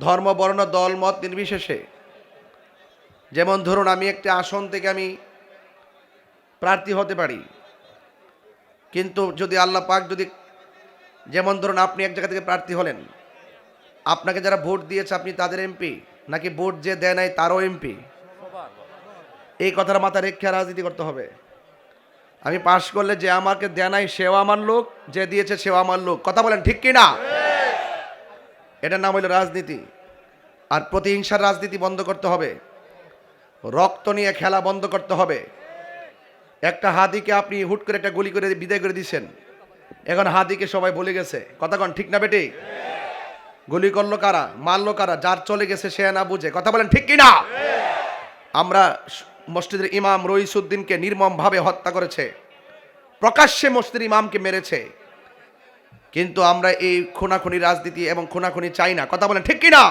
ধর্ম, বর্ণ, দল, মত নির্বিশেষে। যেমন ধরুন, আমি একটা আসন থেকে আমি প্রার্থী হতে পারি, কিন্তু যদি আল্লাহ পাক যদি, যেমন ধরুন আপনি এক জায়গা থেকে প্রার্থী হলেন, আপনাকে যারা ভোট দিয়েছে আপনি তাদের এমপি, নাকি ভোট যে দেয় নাই তারও এমপি? এই কথাটা মাথায় রেখে রাজনীতি করতে হবে। আমি পাশ করলে যে আমাকে দেয় নাই সেও আমার লোক, যে দিয়েছে সেও আমার লোক। কথা বলেন ঠিক কি না? এটার নাম হলো রাজনীতি। আর প্রতিহিংসার রাজনীতি বন্ধ করতে হবে, রক্ত নিয়ে খেলা বন্ধ করতে হবে। একটা হাদিকে আপনি হুট করে একটা গুলি করে বিদায় করে দিচ্ছেন, এখন হাদিকে সবাই বলে গেছে। কথা কন ঠিক না বেটি? গুলি করলো কারা, মারলো কারা? যার চলে গেছে সে না বুঝে। কথা বলেন ঠিক কি না? আমরা মসজিদের ইমাম রইসুদ্দিনকে নির্মমভাবে হত্যা করেছে, প্রকাশ্যে মসজিদের ইমামকে মেরেছে, কিন্তু আমরা এই খুনাখুনি রাজনীতি এবং খুনাখুনি চাই না। কথা বলেন ঠিক কি না?